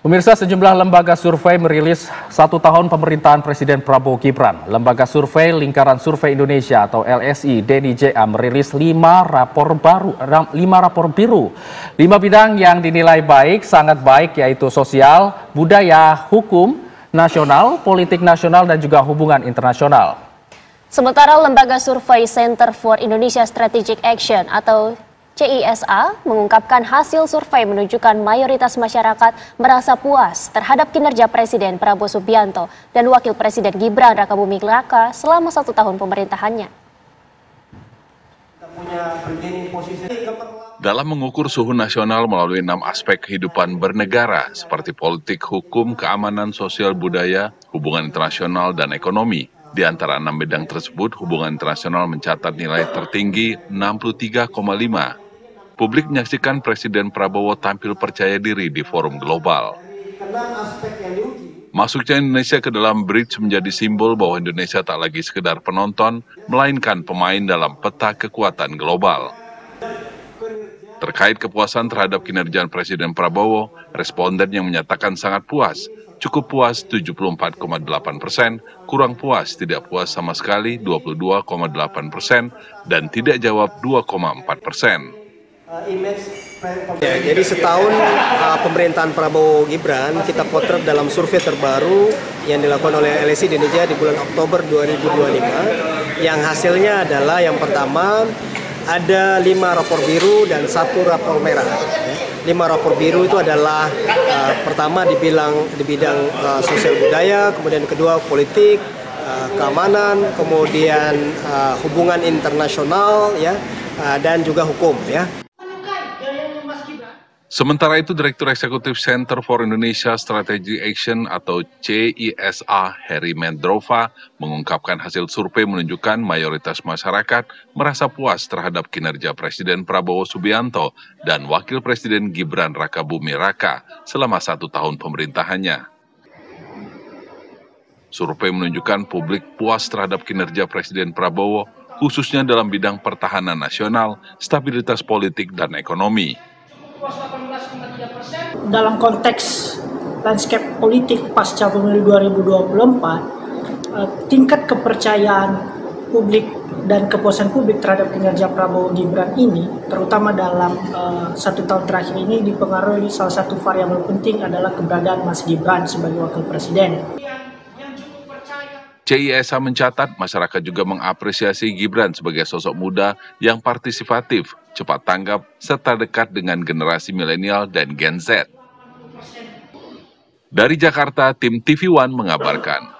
Pemirsa, sejumlah lembaga survei merilis 1 tahun pemerintahan Presiden Prabowo Gibran. Lembaga survei Lingkaran Survei Indonesia atau LSI DNIJA merilis 5 rapor biru. 5 bidang yang dinilai baik, sangat baik, yaitu sosial, budaya, hukum, nasional, politik nasional, dan juga hubungan internasional. Sementara lembaga survei Center for Indonesia Strategic Action atau CISA mengungkapkan hasil survei menunjukkan mayoritas masyarakat merasa puas terhadap kinerja Presiden Prabowo Subianto dan Wakil Presiden Gibran Rakabuming Raka selama 1 tahun pemerintahannya. Dalam mengukur suhu nasional melalui 6 aspek kehidupan bernegara seperti politik, hukum, keamanan, sosial, budaya, hubungan internasional, dan ekonomi. Di antara 6 bidang tersebut, hubungan internasional mencatat nilai tertinggi 63,5. Publik menyaksikan Presiden Prabowo tampil percaya diri di forum global. Masuknya Indonesia ke dalam BRICS menjadi simbol bahwa Indonesia tak lagi sekedar penonton, melainkan pemain dalam peta kekuatan global. Terkait kepuasan terhadap kinerja Presiden Prabowo, responden yang menyatakan sangat puas, cukup puas 74,8%, kurang puas tidak puas sama sekali 22,8%, dan tidak jawab 2,4%. Ya, jadi setahun pemerintahan Prabowo Gibran kita potret dalam survei terbaru yang dilakukan oleh LSI DNIJA di bulan Oktober 2025, yang hasilnya adalah yang pertama ada 5 rapor biru dan 1 rapor merah. 5 rapor biru itu adalah pertama di bidang sosial budaya, kemudian kedua politik, keamanan, kemudian hubungan internasional, ya, dan juga hukum, ya. Sementara itu, Direktur Eksekutif Center for Indonesia Strategic Action atau CISA, Heri Mendrova, mengungkapkan hasil survei menunjukkan mayoritas masyarakat merasa puas terhadap kinerja Presiden Prabowo Subianto dan Wakil Presiden Gibran Rakabuming Raka selama 1 tahun pemerintahannya. Survei menunjukkan publik puas terhadap kinerja Presiden Prabowo, khususnya dalam bidang pertahanan nasional, stabilitas politik, dan ekonomi. Dalam konteks landscape politik pasca pemilu 2024, tingkat kepercayaan publik dan kepuasan publik terhadap kinerja Prabowo Gibran ini, terutama dalam 1 tahun terakhir ini, dipengaruhi salah satu variabel penting adalah keberadaan Mas Gibran sebagai wakil presiden. CISA mencatat masyarakat juga mengapresiasi Gibran sebagai sosok muda yang partisipatif, cepat tanggap, serta dekat dengan generasi milenial dan Gen Z. Dari Jakarta, tim TV One mengabarkan.